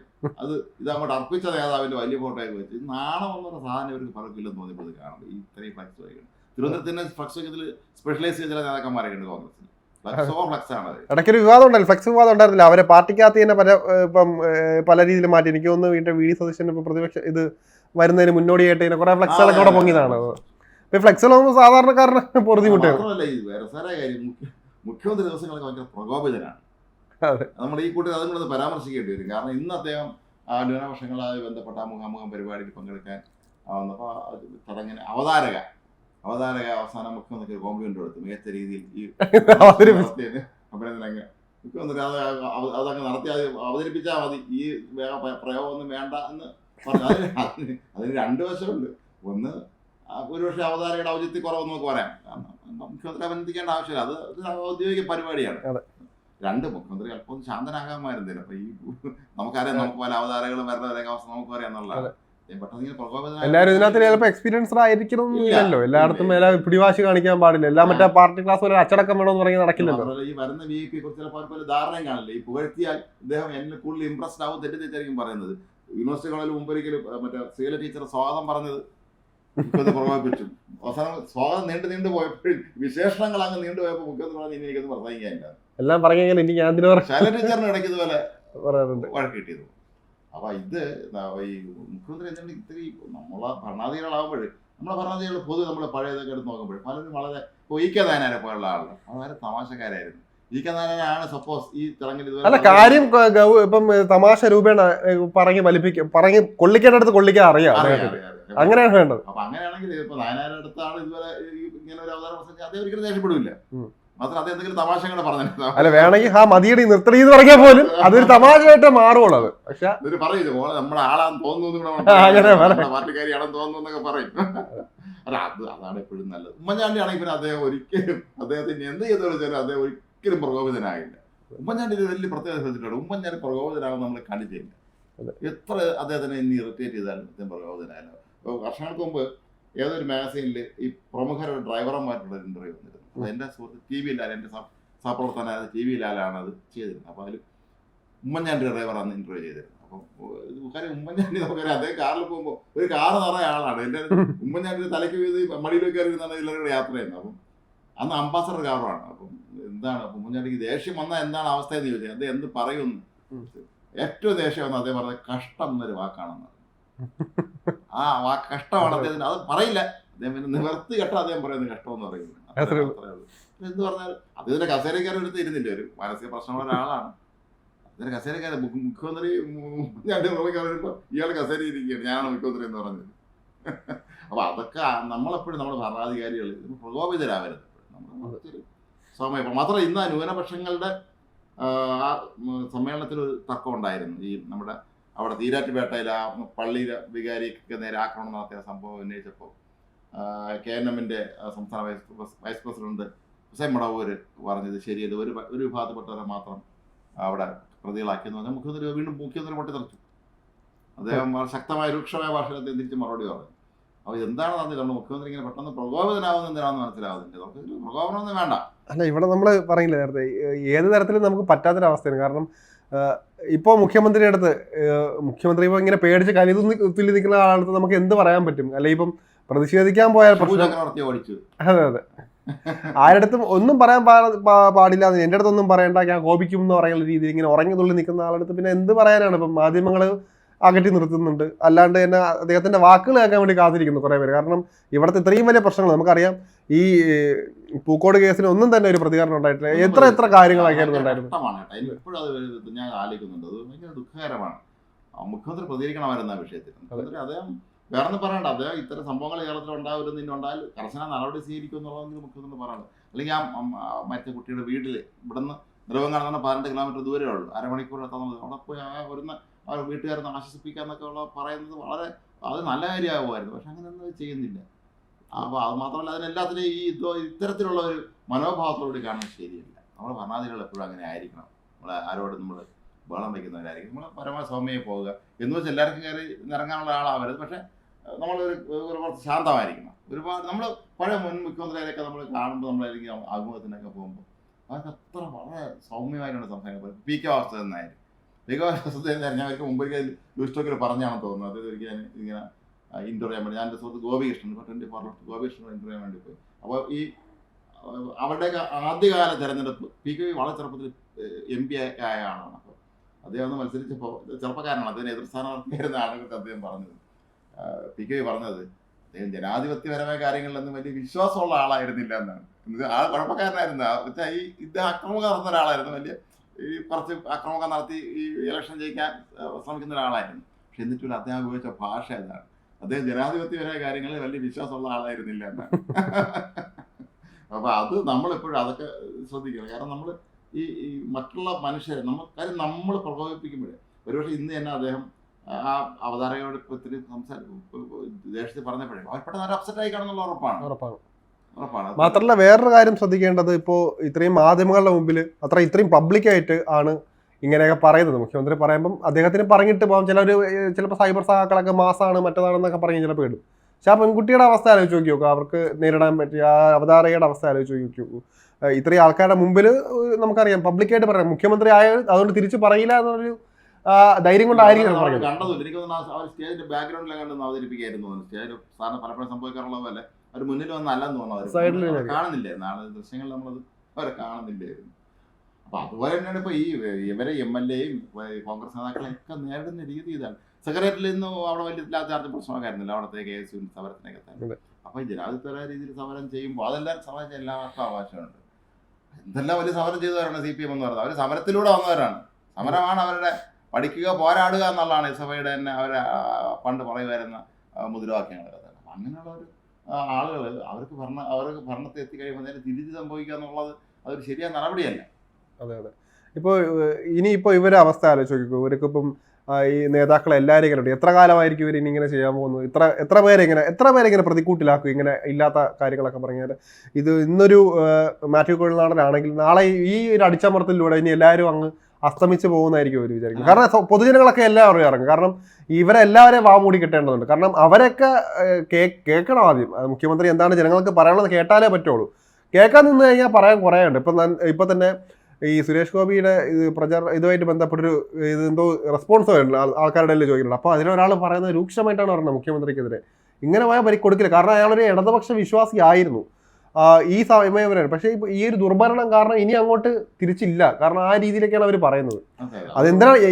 ഇത് അങ്ങോട്ട് അർപ്പിച്ച നേതാവിന്റെ വലിയ ഫോട്ടോയൊക്കെ വെച്ച് നാണം എന്നുള്ള സാധനം ഇവർക്ക് പറക്കില്ലെന്ന് തോന്നിയപ്പോൾ കാണുന്നത് ഈ ഇത്രയും ഫ്ലക്സ് വയ്ക്കുന്നത്. തിരുവനന്തപുരത്തിന് ഫ്ലക്സ് വയ്ക്കുന്നതിൽ സ്പെഷ്യലൈസ് ചെയ്ത ചില നേതാക്കന്മാരൊക്കെ ഉണ്ട് കോൺഗ്രസിൽ. ഫ്ലക്സ് ആണ് അത്. ഇടയ്ക്കൊരു വിവാദം ഉണ്ടായിരുന്നു, ഫ്ലക്സ് വിവാദം ഉണ്ടായിരുന്നില്ല. അവരെ പാർട്ടിക്കകത്ത് തന്നെ പല രീതിയിൽ മാറ്റി. എനിക്ക് തോന്നുന്നു വീട്ടിൽ VD സതീശൻ ഇപ്പൊ പ്രതിപക്ഷ ഇത് വരുന്നതിന് മുന്നോടിയായിട്ട് ഇതിനെ കുറെ ഫ്ലക്സുകളൊക്കെ അവിടെ പൊങ്ങിയതാണ്. ഇപ്പൊ ഫ്ലക്സുകളൊന്നും സാധാരണക്കാരന് പൊറുതിമുട്ടാണ്. മുഖ്യമന്ത്രി ദിവസങ്ങളൊക്കെ ഭയങ്കര പ്രകോപിതനാണ്. നമ്മൾ ഈ കൂട്ടത്തിൽ അതും കൂടെ പരാമർശിക്കേണ്ടി വരും. കാരണം ഇന്ന് അദ്ദേഹം ന്യൂനപക്ഷങ്ങളുമായി ബന്ധപ്പെട്ട മുഖാമുഖം പരിപാടിയിൽ പങ്കെടുക്കാൻ വന്നപ്പോൾ ചടങ്ങിന് അവതാരക അവസാനം മുഖ്യമന്ത്രിക്ക് ഒരു കോംപ്ലിമെന്റ് കൊടുത്തു. മികച്ച രീതിയിൽ ഈ അഭിനന്ദനങ്ങൾ മുഖ്യമന്ത്രി അതങ്ങ് നടത്തി അവതരിപ്പിച്ചാൽ മതി, ഈ പ്രയോഗമൊന്നും വേണ്ട എന്ന് പറഞ്ഞു. അതിന് രണ്ട് വശമുണ്ട്. ഒന്ന് ഒരുപക്ഷെ അവതാരകയുടെ ഔചിത്യ കുറവെന്ന് നമുക്ക് പറയാം. കാരണം മുഖ്യമന്ത്രി അഭിനന്ദിക്കേണ്ട ആവശ്യമില്ല, അത് ഔദ്യോഗിക പരിപാടിയാണ്. രണ്ട്, മുഖ്യമന്ത്രി അല്പം ശാന്തനാകാമായിരുന്നില്ല. അപ്പൊ ഈ നമുക്കറിയാം, നമുക്ക് പല അവതാരകളും വരുന്നവരൊക്കെ അവസ്ഥ നമുക്ക് അറിയാം എന്നുള്ളതാണ്. എല്ലാവരും ഇതിനകത്ത് ചിലപ്പോൾ എക്സ്പീരിയൻസ്ഡ് ആയിരിക്കണമെന്നില്ലല്ലോ. എല്ലായിടത്തും പിടിവാശി കാണിക്കാൻ പാടില്ല. എല്ലാം മറ്റേ പാർട്ടി ക്ലാസ് പോലെ അച്ചടക്കം വേണമെന്ന് പറഞ്ഞാൽ നടക്കില്ലല്ലോ. ഈ വരുന്ന VIP കുറിച്ച് ചിലപ്പോൾ ധാരണയും കാണില്ല. ഈ പുകഴ്ത്തിയാൽ ഇദ്ദേഹം എന്നെ കൂടുതൽ ഇംപ്രസ്ഡ് ആവും തെറ്റിദ്ധരിച്ചായിരിക്കും പറയുന്നത്. യൂണിവേഴ്സിറ്റി കോളേജിൽ മുമ്പൊരിക്കലും മറ്റേ ശ്രീല ടീച്ചർ സ്വാഗതം പറഞ്ഞത് പ്രകോപിപ്പിച്ചു. അവസാനം സ്വാഗതം നീണ്ടു പോയപ്പോഴും വിശേഷണങ്ങൾ അങ്ങ് നീണ്ടുപോയപ്പോൾ മുഖ്യമന്ത്രി പറഞ്ഞ് ഇനി എനിക്കൊന്നും പ്രസംഗിക്കാനില്ല, എല്ലാം പറഞ്ഞെങ്കിൽ ഇനി ഞാൻ ശൈല ടീച്ചറിന് ഇടയ്ക്ക് ഇതുപോലെ വഴക്ക് കിട്ടിയത്. അപ്പൊ ഇത് ഈ മുഖ്യമന്ത്രി എന്താണ് ഇത്തിരി നമ്മളെ ഭരണാധികാരികളാകുമ്പോൾ നമ്മളെ ഭരണാധികാരികൾ പൊതുവെ നമ്മളെ പഴയതൊക്കെ എടുത്ത് നോക്കുമ്പോൾ പലരും വളരെ EK നായനാരെ പോലുള്ള ആളുകൾ വളരെ തമാശക്കാരായിരുന്നു. EK നായനാണ് സപ്പോസ് ഈ ചടങ്ങിൽ അല്ല കാര്യം ഇപ്പം തമാശ രൂപേണ പറഞ്ഞ് കൊള്ളിക്കേണ്ടടുത്ത് കൊള്ളിക്കാൻ അറിയാം. അങ്ങനെയാണ് വേണ്ടത്. അപ്പൊ അങ്ങനെയാണെങ്കിൽ ഇപ്പൊ നായനാരുടെ അടുത്താണ് ഇതുവരെ ഇങ്ങനെ ഒരു അവതാരം പ്രസംഗിച്ചാൽ അദ്ദേഹം ഒരിക്കലും ദേഷ്യപ്പെടില്ല. മാത്രം അത് എന്തെങ്കിലും തമാശകൾ പറഞ്ഞു അല്ല വേണമെങ്കിൽ മതിയടി നിർത്തടി എന്ന് പറഞ്ഞാൽ പോലും അതൊരു തമാശയായിട്ട് മാറുള്ളൂ. അത് പക്ഷെ പറയില്ല, നമ്മുടെ ആളാന്ന് തോന്നുന്നു, പാർട്ടിക്കാരിയാണെന്ന് തോന്നുന്നു എന്നൊക്കെ പറയും. അല്ല അതാണ് എപ്പോഴും നല്ലത്. ഉമ്മൻചാണ്ടി ആണെങ്കിൽ പിന്നെ അദ്ദേഹം ഒരിക്കലും അദ്ദേഹത്തിന് എന്ത് ചെയ്തു വെച്ചാലും അദ്ദേഹം ഒരിക്കലും പ്രകോപിതനാകില്ല. ഉമ്മൻചാണ്ടി വലിയ പ്രത്യേകത ശ്രദ്ധിച്ചിട്ടുണ്ട്. ഉമ്മൻചാണ്ടി പ്രകോപിതനാകും നമ്മൾ കണ്ടിട്ടില്ല. എത്ര അദ്ദേഹത്തിനെ ഇനി ഇറിറ്റേറ്റ് ചെയ്താലും അദ്ദേഹം പ്രകോപിതനായാലും. വർഷങ്ങൾക്ക് മുമ്പ് ഏതൊരു മാഗസീനിൽ ഈ പ്രമുഖരുടെ ഡ്രൈവർമാരുടെ ഇന്റർവ്യൂ വന്നിരുന്നു. അപ്പോൾ എൻ്റെ സുഹൃത്ത് TV ലാൽ, എൻ്റെ സഹപ്രവർത്തനായ TV ലാലാണ് അത് ചെയ്തിരുന്നത്. അപ്പോൾ അതിൽ ഉമ്മൻചാണ്ടിയുടെ ഡ്രൈവറാണ് ഇന്റർവ്യൂ ചെയ്തിരുന്നത്. അപ്പം കാര്യം ഉമ്മൻചാണ്ടി നമുക്കറിയാം, അതേ കാറിൽ പോകുമ്പോൾ ഒരു കാറ് നിറയെ ആളാണ്. എൻ്റെ ഉമ്മൻചാണ്ടി തലയ്ക്ക് വീതി മടിയിലൊക്കെ കയറിയിരുന്നാണ് എല്ലാവരുടെ യാത്ര ചെയ്യുന്നത്. അപ്പം അന്ന് അംബാസഡർ കാറാണ്. അപ്പം എന്താണ് ഉമ്മൻചാണ്ടിക്ക് ദേഷ്യം വന്നാൽ എന്താണ് അവസ്ഥ എന്ന് ചോദിച്ചാൽ അദ്ദേഹം എന്ത് പറയുന്നു, ഏറ്റവും ദേഷ്യം വന്നാൽ അദ്ദേഹം പറഞ്ഞത് കഷ്ടം എന്നൊരു വാക്കാണെന്ന്. ആ വാക്ക് കഷ്ടമാണ് അദ്ദേഹത്തിന്, അത് പറയില്ല അദ്ദേഹം. പിന്നെ നിവർത്തി കേട്ടോ അദ്ദേഹം പറയുന്നത് കഷ്ടമെന്ന് പറയുന്നത്. എന്ത് പറഞ്ഞാൽ അദ്ദേഹത്തിന്റെ കസേരക്കാരൻ എടുത്ത് ഇരുന്നില്ല, ഒരു മാനസിക പ്രശ്നമുള്ള ഒരാളാണ്. അതിന്റെ കസേരക്കാരൻ മുഖ്യമന്ത്രി വരുമ്പോ ഇയാൾ കസേര ഇരിക്കുകയാണ്, ഞാനാണ് മുഖ്യമന്ത്രി എന്ന് പറഞ്ഞത്. അപ്പൊ അതൊക്കെ നമ്മളെപ്പോഴും നമ്മുടെ ഭരണാധികാരികൾ പ്രകോപിതരാവരുത്. നമ്മുടെ സമയം മാത്രം ഇന്ന് ന്യൂനപക്ഷങ്ങളുടെ സമ്മേളനത്തിൽ ഒരു തർക്കം ഉണ്ടായിരുന്നു. ഈ നമ്മുടെ അവിടെ തീരാറ്റുപേട്ടയിൽ ആ പള്ളി വികാരിക്ക് നേരെ ആക്രമണം നടത്തിയ സംഭവം ഉന്നയിച്ചപ്പോൾ KNM-ന്റെ സംസ്ഥാന വൈസ് പ്രസിഡന്റ് ഹുസൈൻ മടവൂര് പറഞ്ഞത് ശരിയത് ഒരു വിഭാഗത്തിൽപ്പെട്ടവരെ മാത്രം അവിടെ പ്രതികളാക്കിയെന്ന് പറഞ്ഞാൽ മുഖ്യമന്ത്രി പൊട്ടിത്തെറിച്ചു. അദ്ദേഹം ശക്തമായ രൂക്ഷമായ ഭാഷയിൽ അദ്ദേഹം തിരിച്ച് മറുപടി പറഞ്ഞു. അപ്പോൾ എന്താണ് പറഞ്ഞത്, നമ്മുടെ മുഖ്യമന്ത്രി ഇങ്ങനെ പെട്ടെന്ന് പ്രകോപിതനാവുന്ന എന്തിനാണെന്ന് മനസ്സിലാവുന്നില്ല. നമുക്ക് പ്രകോപനമൊന്നും വേണ്ട. അല്ല ഇവിടെ നമ്മൾ പറയില്ല നേരത്തെ ഏത് തരത്തിലും നമുക്ക് പറ്റാത്തൊരവസ്ഥയാണ്. കാരണം ഇപ്പോൾ മുഖ്യമന്ത്രിയുടെ അടുത്ത് ഇപ്പോൾ ഇങ്ങനെ പേടിച്ച് കലിതുള്ളി നിൽക്കുന്ന ആളടുത്ത് നമുക്ക് എന്ത് പറയാൻ പറ്റും? അല്ലെങ്കിൽ ഇപ്പം പ്രതിഷേധിക്കാൻ പോയാൽ അതെ ആരടുത്തും ഒന്നും പറയാൻ പാടില്ല, എൻ്റെ അടുത്തൊന്നും പറയണ്ട, ഞാൻ കോപിക്കും എന്ന് പറയുന്ന രീതിയിൽ ഇങ്ങനെ ഉറങ്ങിതുള്ളി നിൽക്കുന്ന ആളടുത്ത് പിന്നെ എന്ത് പറയാനാണ്? ഇപ്പം മാധ്യമങ്ങൾ അകറ്റി നിർത്തുന്നുണ്ട്, അല്ലാണ്ട് തന്നെ അദ്ദേഹത്തിന്റെ വാക്കുകൾ കേൾക്കാൻ വേണ്ടി കാത്തിരിക്കുന്നു കുറേ പേര്. കാരണം ഇവിടുത്തെ ഇത്രയും വലിയ പ്രശ്നങ്ങൾ നമുക്കറിയാം. ഈ പൂക്കോട് കേസിന് ഒന്നും തന്നെ ഒരു പ്രതികരണം ഉണ്ടായിട്ടില്ല. എത്ര കാര്യങ്ങളൊക്കെയായിരുന്നു ഉണ്ടായിരുന്നു. ഇപ്പോഴും അത് ഞാൻ ആലോചിക്കുന്നുണ്ട്, അത് ഭയങ്കര ദുഃഖകരമാണ്. മുഖ്യമന്ത്രി പ്രതികരിക്കണമായിരുന്നു ആ വിഷയത്തിൽ. മുഖ്യമന്ത്രി അദ്ദേഹം വേറൊന്നും പറയണ്ട, അദ്ദേഹം ഇത്തരം സംഭവങ്ങൾ കേരളത്തിൽ ഉണ്ടായാൽ കർശന നടപടി സ്വീകരിക്കും എന്നുള്ളതെങ്കിൽ മുഖ്യമന്ത്രി പറയണം. അല്ലെങ്കിൽ ആ മറ്റേ കുട്ടിയുടെ വീട്ടിൽ ഇവിടുന്ന് നെടുമങ്ങാട് 18 കിലോമീറ്റർ ദൂരമേ ഉള്ളൂ, അരമണിക്കൂർ എത്താൻ അവിടെ പോയി ആ വീട്ടുകാരൊന്ന് ആശ്വസിപ്പിക്കാന്നൊക്കെ ഉള്ള പറയുന്നത് വളരെ അത് നല്ല കാര്യമാകുമായിരുന്നു. പക്ഷെ അങ്ങനെയൊന്നും ചെയ്യുന്നില്ല. അപ്പോൾ അത് മാത്രമല്ല അതിനെല്ലാത്തിനും ഈ ഇത്തരത്തിലുള്ള ഒരു മനോഭാവത്തോടുകൂടി കാണുന്നത് ശരിയല്ല. നമ്മുടെ ഭരണാധികാരികൾ എപ്പോഴും അങ്ങനെ ആയിരിക്കണം. ആരോടും നമ്മൾ ബഹളം വയ്ക്കുന്നവരായിരിക്കും. നമ്മൾ പരമാവധി സൗമ്യമായി പോവുക എന്ന് വെച്ചാൽ എല്ലാവർക്കും കയറി നിറങ്ങാനുള്ള ആളാവരുത്. പക്ഷേ നമ്മളൊരു കുറച്ച് ശാന്തമായിരിക്കണം. ഒരുപാട് നമ്മൾ പഴയ മുൻ മുഖ്യമന്ത്രിയൊക്കെ നമ്മൾ കാണുമ്പോൾ നമ്മളായിരിക്കും അഭിമുഖത്തിനൊക്കെ പോകുമ്പോൾ അതൊക്കെ അത്ര വളരെ സൗമ്യമായിട്ടാണ് സംസാരിക്കുന്നത്. പി കെ വാസുദേവൻ നായർ ഞാൻ അവർക്ക് മുമ്പൊരിക്കൽ ന്യൂസ് പറഞ്ഞാണെന്ന് തോന്നുന്നു. അത് ഒരിക്കൽ ഇങ്ങനെ ഇൻ്റർവ്യൂ ചെയ്യാൻ വേണ്ടി ഞാൻ എൻ്റെ സുഹൃത്ത് ഗോപികൃഷ്ണൻ, ഇപ്പോൾ 24 ഗോപികൃഷ്ണൻ ഇൻ്റർവ്യൂ ചെയ്യാൻ വേണ്ടി പോയി. അപ്പോൾ ഈ അവരുടെയൊക്കെ ആദ്യകാല തെരഞ്ഞെടുപ്പ് പി കെ വളരെ ചെറുപ്പത്തിൽ MP ആയ ആളാണ്. അപ്പോൾ അദ്ദേഹം ഒന്ന് മത്സരിച്ചപ്പോൾ ചെറുപ്പക്കാരനാണ്, അതിന് എതിർ സ്ഥാനാർത്ഥിയായിരുന്ന ആളുകൾക്ക് അദ്ദേഹം പറഞ്ഞത് പി കെ പറഞ്ഞത് അദ്ദേഹം ജനാധിപത്യപരമായ കാര്യങ്ങളിലൊന്നും വലിയ വിശ്വാസമുള്ള ആളായിരുന്നില്ല എന്നാണ്. ആ കുഴപ്പക്കാരനായിരുന്നു. വെച്ചാൽ ഇത് അക്രമം നടത്തുന്ന ഒരാളായിരുന്നു. വലിയ ഈ കുറച്ച് അക്രമമൊക്കെ നടത്തി ഈ ഇലക്ഷൻ ജയിക്കാൻ ശ്രമിക്കുന്ന ഒരാളായിരുന്നു. പക്ഷെ എന്നിട്ടും അദ്ദേഹം ഉപയോഗിച്ച ഭാഷ എന്താണ്, അദ്ദേഹം ജനാധിപത്യപരമായ കാര്യങ്ങളിൽ വലിയ വിശ്വാസമുള്ള ആളായിരുന്നില്ല എന്നാണ്. അപ്പോൾ അത് നമ്മളെപ്പോഴും അതൊക്കെ ശ്രദ്ധിക്കണം. കാരണം നമ്മൾ ഈ മറ്റുള്ള മനുഷ്യരെ കാര്യം നമ്മൾ പ്രകോപിപ്പിക്കുമ്പോഴേ ഒരുപക്ഷെ ഇന്ന് തന്നെ അദ്ദേഹം ആ അവതാരകയോട് ഒത്തിരി ദേശത്തിൽ പറഞ്ഞപ്പോഴേ അവർ പെട്ടെന്ന് ഒരു അപ്സെറ്റായി കാണുന്നുള്ള ഉറപ്പാണ്. മാത്രമല്ല വേറൊരു കാര്യം ശ്രദ്ധിക്കേണ്ടത്, ഇപ്പോൾ ഇത്രയും മാധ്യമങ്ങളുടെ മുമ്പിൽ ഇത്രയും പബ്ലിക്കായിട്ട് ആണ് ഇങ്ങനെയൊക്കെ പറയുന്നത്. മുഖ്യമന്ത്രി പറയുമ്പം അദ്ദേഹത്തിന് പറഞ്ഞിട്ട് പോകാം. ചിലപ്പോൾ സൈബർ സഹാക്കളൊക്കെ മാസമാണ് മറ്റേതാണെന്നൊക്കെ പറഞ്ഞ് ചിലപ്പോൾ ഇടും. പക്ഷെ ആ പെൺകുട്ടിയുടെ അവസ്ഥ ആലോചിച്ച് നോക്കി നോക്കുക, അവർക്ക് നേരിടാൻ പറ്റിയ ആ അവതാരകയുടെ അവസ്ഥ ആലോചിച്ച് നോക്കി. ഇത്രയും ആൾക്കാരുടെ മുമ്പിൽ നമുക്കറിയാം പബ്ലിക്കായിട്ട് പറയാം മുഖ്യമന്ത്രി അതുകൊണ്ട് തിരിച്ച് പറയില്ല എന്നൊരു ധൈര്യം കൊണ്ടായിരിക്കും കണ്ടതില്ല. എനിക്ക് തോന്നുന്നു സ്റ്റേജിന്റെ ബാക്ക്ഗ്രൗണ്ടിലെ കണ്ടെന്ന് അവതരിപ്പിക്കായിരുന്നു. സ്റ്റേജിൽ സാറിന് പലപ്പോഴും സംഭവിക്കാറുള്ള പോലെ അവർ മുന്നിൽ വന്ന് അല്ലെന്ന് തോന്നുന്നു കാണുന്നില്ലായിരുന്നു. നാളെ ദൃശ്യങ്ങൾ നമ്മളത് അവരെ കാണുന്നില്ലായിരുന്നു. അപ്പൊ അതുപോലെ തന്നെയാണ് ഇപ്പൊ ഇവരെ MLA-യും കോൺഗ്രസ് നേതാക്കളെയൊക്കെ നേരിടുന്ന രീതി ഇതാണ്. സെക്രട്ടറിയിൽ നിന്ന് അവിടെ വലിയ ചാർജ് പ്രശ്നമൊക്കെ ആയിരുന്നില്ല അവിടുത്തെ KSU സമരത്തിനൊക്കെ തന്നെ. അപ്പൊ ജനാധിപത്യപരമായ രീതിയിൽ സമരം ചെയ്യുമ്പോൾ അതെല്ലാം സമരം എല്ലാവർക്കും അവകാശമുണ്ട്. എന്തെല്ലാം വലിയ സമരം ചെയ്തവരാണ് CPM എന്ന് പറയുന്നത്. അവർ സമരത്തിലൂടെ വന്നവരാണ്. സമരമാണ് അവരുടെ പഠിക്കുക പോരാടുക എന്നുള്ളതാണ് സഭയുടെ തന്നെ അവരെ പണ്ട് പറയുമായിരുന്ന മുദ്രാവാക്യങ്ങൾ. അങ്ങനെയുള്ള ഒരു ആളുകൾ അവർക്ക് ഭരണത്തിൽ എത്തിക്കഴിയുമ്പോൾ നേരെ തിരിച്ച് സംഭവിക്കുക എന്നുള്ളത് അതൊരു ശരിയായ നടപടിയല്ല. അതെ. ഇനിയിപ്പോൾ ഇവരെ അവസ്ഥ ആലോചിച്ച് നോക്കിക്കോ. ഇവർക്കിപ്പം ഈ നേതാക്കൾ എല്ലാവരും ഇങ്ങനെ എത്ര കാലമായിരിക്കും ഇവർ ഇനി ഇങ്ങനെ ചെയ്യാൻ പോകുന്നത്? എത്ര പേരെ പ്രതിക്കൂട്ടിലാക്കും ഇങ്ങനെ ഇല്ലാത്ത കാര്യങ്ങളൊക്കെ പറഞ്ഞാൽ. ഇത് ഇന്നൊരു മാത്യു കുഴൽനാടനാണെങ്കിൽ നാളെ ഈ ഒരു അടിച്ചമർത്തലിലൂടെ ഇനി എല്ലാവരും അങ്ങ് അസ്തമിച്ച് പോകുന്നതായിരിക്കും അവർ വിചാരിക്കും. കാരണം പൊതുജനങ്ങളൊക്കെ എല്ലാവരും ഇറങ്ങും. കാരണം ഇവരെല്ലാവരെയും വാമൂടി കിട്ടേണ്ടതുണ്ട്. കാരണം അവരൊക്കെ കേൾക്കണം ആദ്യം. മുഖ്യമന്ത്രി എന്താണ് ജനങ്ങൾക്ക് പറയാനുള്ളത് കേട്ടാലേ പറ്റുള്ളൂ. കേൾക്കാൻ നിന്ന് കഴിഞ്ഞാൽ പറയാൻ കുറേ ഉണ്ട്. ഇപ്പം തന്നെ ഈ സുരേഷ് ഗോപിയുടെ ഇതുമായിട്ട് ബന്ധപ്പെട്ടൊരു എന്തോ റെസ്പോൺസ് ആൾക്കാരുടെ എല്ലാം ചോദിക്കുന്നുണ്ട്. അപ്പോൾ അതിനൊരാൾ പറയുന്നത് രൂക്ഷമായിട്ടാണ് പറയുന്നത് മുഖ്യമന്ത്രിക്കെതിരെ. ഇങ്ങനെ പോയാൽ കൊടുക്കില്ല. കാരണം അയാളൊരു ഇടതുപക്ഷ വിശ്വാസിയായിരുന്നു ഈ സമയം വരെ. പക്ഷേ ഈ ഒരു ദുർഭരണം കാരണം ഇനി അങ്ങോട്ട് തിരിച്ചില്ല. കാരണം ആ രീതിയിലേക്കാണ് അവർ പറയുന്നത്. അതെന്താണ്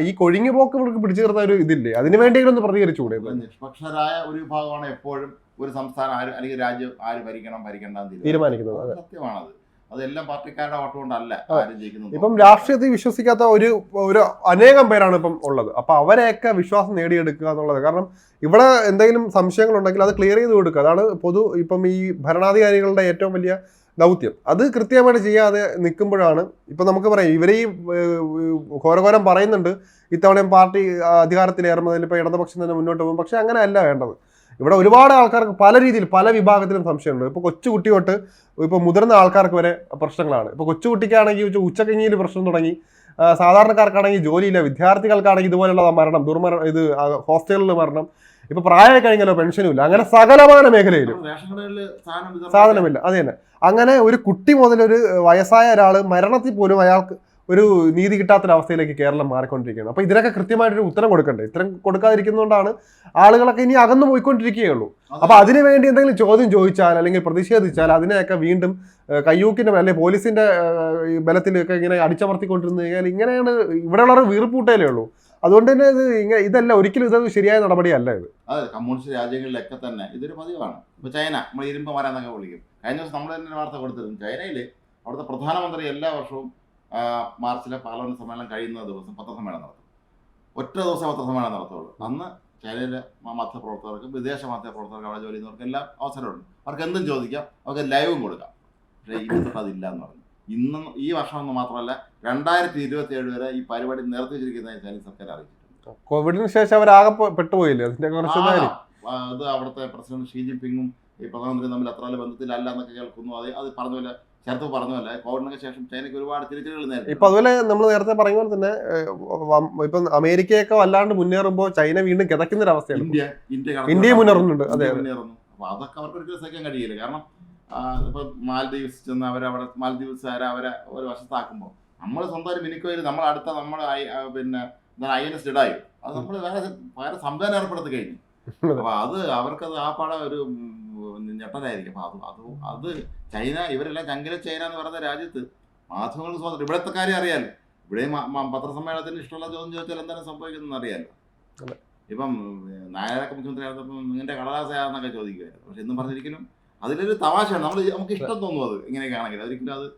ഈ കൊഴിഞ്ഞു പോക്ക് ഇവർക്ക് പിടിച്ചു നിർത്താൻ ഒരു ഇതില്ലേ? അതിന് വേണ്ടിയെങ്കിലും ഒന്ന് പ്രതികരിച്ചുകൂടെ? നിഷ്പക്ഷരായ ഒരു വിഭാഗമാണ് എപ്പോഴും ഒരു സംസ്ഥാനം അല്ലെങ്കിൽ രാജ്യം ആര് ഭരിക്കണ്ടെന്ന് തീരുമാനിക്കുന്നത്. സത്യമാണത്. അതെല്ലാം പാർട്ടിക്കാരുടെ വോട്ട് കൊണ്ടല്ല ആരും ജയിക്കുന്നത്. ഇപ്പം രാഷ്ട്രീയത്തിൽ വിശ്വസിക്കാത്ത ഒരു അനേകം പേരാണ് ഇപ്പം ഉള്ളത്. അപ്പൊ അവരെയൊക്കെ വിശ്വാസം നേടിയെടുക്കുക എന്നുള്ളത്. കാരണം ഇവിടെ എന്തെങ്കിലും സംശയങ്ങളുണ്ടെങ്കിൽ അത് ക്ലിയർ ചെയ്ത് കൊടുക്കുക. അതാണ് ഇപ്പം ഈ ഭരണാധികാരികളുടെ ഏറ്റവും വലിയ ദൗത്യം. അത് കൃത്യമായിട്ട് ചെയ്യാതെ നിൽക്കുമ്പോഴാണ് ഇപ്പം നമുക്ക് പറയാം ഇവരെ ഈ ഘോരഘോരം പറയുന്നുണ്ട് ഇത്തവണയും പാർട്ടി അധികാരത്തിലേറുന്നതിൽ ഇപ്പോൾ ഇടതുപക്ഷം തന്നെ മുന്നോട്ട് പോകും. പക്ഷെ അങ്ങനെ അല്ല വേണ്ടത്. ഇവിടെ ഒരുപാട് ആൾക്കാർക്ക് പല രീതിയിൽ പല വിഭാഗത്തിലും സംശയമുണ്ട്. ഇപ്പോൾ കൊച്ചുകുട്ടി തൊട്ട് ഇപ്പോൾ മുതിർന്ന ആൾക്കാർക്ക് വരെ പ്രശ്നങ്ങളാണ്. ഇപ്പോൾ കൊച്ചുകുട്ടിക്കാണെങ്കിൽ ഉച്ചക്കഞ്ഞിയിൽ പ്രശ്നം തുടങ്ങി, സാധാരണക്കാർക്കാണെങ്കിൽ ജോലിയില്ല, വിദ്യാർത്ഥികൾക്കാണെങ്കിൽ ഇതുപോലുള്ള മരണം, ഹോസ്റ്റലിൽ മരണം, ഇപ്പോൾ പ്രായമായി കഴിഞ്ഞാലോ പെൻഷനും ഇല്ല. അങ്ങനെ സകലമായ മേഖലയിലും സാധനമില്ല. അത് തന്നെ. അങ്ങനെ ഒരു കുട്ടി മുതലൊരു വയസ്സായ ഒരാൾ മരണത്തിൽ പോലും അയാൾക്ക് ഒരു നീതി കിട്ടാത്തൊരവസ്ഥയിലേക്ക് കേരളം മാറിക്കൊണ്ടിരിക്കുകയാണ്. അപ്പോൾ ഇതിനൊക്കെ കൃത്യമായിട്ടൊരു ഉത്തരം കൊടുക്കണ്ടേ? ഉത്തരം കൊടുക്കാതിരിക്കുന്നതുകൊണ്ടാണ് ആളുകളൊക്കെ ഇനി അകന്നു പോയിക്കൊണ്ടിരിക്കുകയുള്ളൂ. അപ്പോൾ അതിനു വേണ്ടി എന്തെങ്കിലും ചോദ്യം ചോദിച്ചാൽ അല്ലെങ്കിൽ പ്രതിഷേധിച്ചാൽ അതിനെയൊക്കെ വീണ്ടും കയ്യൂക്കിൻ്റെ അല്ലെങ്കിൽ പോലീസിൻ്റെ ബലത്തിലൊക്കെ ഇങ്ങനെ അടിച്ചമർത്തിക്കൊണ്ടിരുന്നു കഴിഞ്ഞാൽ ഇങ്ങനെയാണ് ഇവിടെയുള്ളവർ വീർപ്പൂട്ടേലേ ഉള്ളൂ. അതുകൊണ്ട് തന്നെ ഇതല്ല ഒരിക്കലും ഇത് ശരിയായ നടപടിയല്ല ഇത്. അതെ, കമ്മ്യൂണിസ്റ്റ് രാജ്യങ്ങളിലൊക്കെ തന്നെ ഇതൊരു പതിവാണ്. ഇപ്പോൾ ചൈന, നമ്മൾ ഇരുമ്പ് മരാന്നൊക്കെ വിളിക്കും. കഴിഞ്ഞ ദിവസം നമ്മൾ തന്നെ വാർത്ത കൊടുത്തതും ചൈനയിൽ അവിടുത്തെ പ്രധാനമന്ത്രി എല്ലാ വർഷവും മാർച്ചിലെ പാർലമെന്റ് സമ്മേളനം കഴിയുന്ന ദിവസം പത്രസമ്മേളനം നടത്തും. ഒറ്റ ദിവസം പത്രസമ്മേളനം നടത്തുള്ളൂ. അന്ന് ചൈനയിലെ മാധ്യമപ്രവർത്തകർക്കും വിദേശ മാധ്യമപ്രവർത്തകർക്ക് അവിടെ ജോലി ചെയ്യുന്നവർക്ക് എല്ലാം അവസരമുണ്ട്. അവർക്ക് എന്തും ചോദിക്കാം, അവർക്ക് ലൈവും കൊടുക്കാം. പക്ഷേ ഇന്നത്തെ അതില്ല എന്ന് പറഞ്ഞു. ഈ വർഷമൊന്നും മാത്രമല്ല 2027 വരെ ഈ പരിപാടി നിർത്തിവെച്ചിരിക്കുന്നതായി ചൈനീസ് സർക്കാർ അറിയിച്ചിട്ടുണ്ട്. കോവിഡിന് ശേഷം അവരാകെ പെട്ടുപോയില്ലേ? അതിന്റെ കുറച്ച് അത് അവിടുത്തെ പ്രസിഡന്റ് ഷീ ജിൻപിങ്ങും ഈ പ്രധാനമന്ത്രി തമ്മിൽ അത്ര വലിയ ബന്ധത്തിലല്ല എന്നൊക്കെ കേൾക്കുന്നു. അത് പറഞ്ഞ പോലെ ചേർത്ത് പറഞ്ഞ പോലെ കോവിഡിനൊക്കെ ശേഷം ചൈനയ്ക്ക് ഒരുപാട് തിരിച്ചടികൾ നേരിട്ടു. ഇപ്പൊ അതുപോലെ നമ്മൾ നേരത്തെ പറഞ്ഞ പോലെ തന്നെ ഇപ്പൊ അമേരിക്കയൊക്കെ വല്ലാണ്ട് മുന്നേറുമ്പോൾ ചൈന വീണ്ടും കിതക്കുന്ന ഒരു അവസ്ഥയാണ്. ഇന്ത്യ മുന്നേറുന്നുണ്ട്. അതെ, മുന്നേറുന്നു. അപ്പൊ അതൊക്കെ അവർക്ക് ഒരിക്കലും സഹിക്കാൻ കഴിയില്ല. കാരണം ഇപ്പൊ മാൽദീവ്സ് ചെന്ന് അവരവിടെ മാൽദീവ്സുകാരെ അവരെ ഒരു വശത്താക്കുമ്പോൾ നമ്മൾ സ്വന്തം മിനിക്കോയിൽ നമ്മൾ അടുത്ത നമ്മുടെ പിന്നെ INS ജഡായു അത് നമ്മൾ വേറെ സംവിധാനം ഏർപ്പെടുത്തി കഴിഞ്ഞു. അപ്പൊ അത് അവർക്കത് ആ പാടെ ഒരു ഞെട്ടലായിരിക്കും. അപ്പൊ അത് ചൈന ഇവരെല്ലാം ചങ്കിലെ ചൈന എന്ന് പറയുന്ന രാജ്യത്ത് മാധ്യമങ്ങൾക്ക് സ്വാതന്ത്ര്യം ഇവിടുത്തെ കാര്യം അറിയാലോ. ഇവിടെയും പത്രസമ്മേളനത്തിന് ഇഷ്ടമുള്ള ചോദ്യം ചോദിച്ചാൽ എന്താണ് സംഭവിക്കുന്നതെന്ന് അറിയാലോ. ഇപ്പം നായരൊക്കെ മുഖ്യമന്ത്രി ആയിരുന്നപ്പം നിങ്ങളുടെ കടലാസയാന്നൊക്കെ ചോദിക്കുമായിരുന്നു. പക്ഷെ എന്നും പറഞ്ഞിരിക്കലും അതിലൊരു തമാശയാണ്. നമുക്ക് ഇഷ്ടം തോന്നും അത് ഇങ്ങനെയൊക്കെ ആണെങ്കിൽ. അതൊരിക്കലും അത്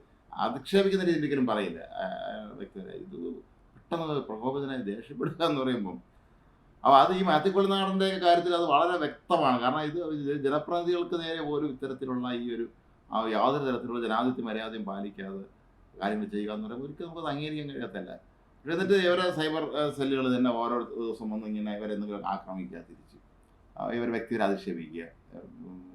അധിക്ഷേപിക്കുന്ന രീതിയിൽ ഒരിക്കലും പറയില്ല വ്യക്തിപരമായി. ഇത് പെട്ടെന്ന് പ്രകോപിതനായി ദേഷ്യപ്പെടുക എന്ന് പറയുമ്പം അപ്പോൾ അത് ഈ മാത്യു കൊളുനാടൻ്റെ കാര്യത്തിൽ അത് വളരെ വ്യക്തമാണ്. കാരണം ഇത് ജനപ്രതിനിധികൾക്ക് നേരെ ഒരു ഇത്തരത്തിലുള്ള ഈ ഒരു യാതൊരു തരത്തിലുള്ള ജനാധിപത്യ മര്യാദയും പാലിക്കാതെ കാര്യങ്ങൾ ചെയ്യുക എന്ന് പറയുമ്പോൾ ഒരിക്കലും നമുക്കത് അംഗീകരിക്കാൻ കഴിയത്തില്ല. പക്ഷേ എന്നിട്ട് ഇവരെ സൈബർ സെല്ലുകൾ തന്നെ ഓരോ ദിവസം വന്ന് ഇങ്ങനെ ഇവരെന്തെങ്കിലും ആക്രമിക്കുക, തിരിച്ച് ഇവർ വ്യക്തിപരെ അധിക്ഷേപിക്കുക.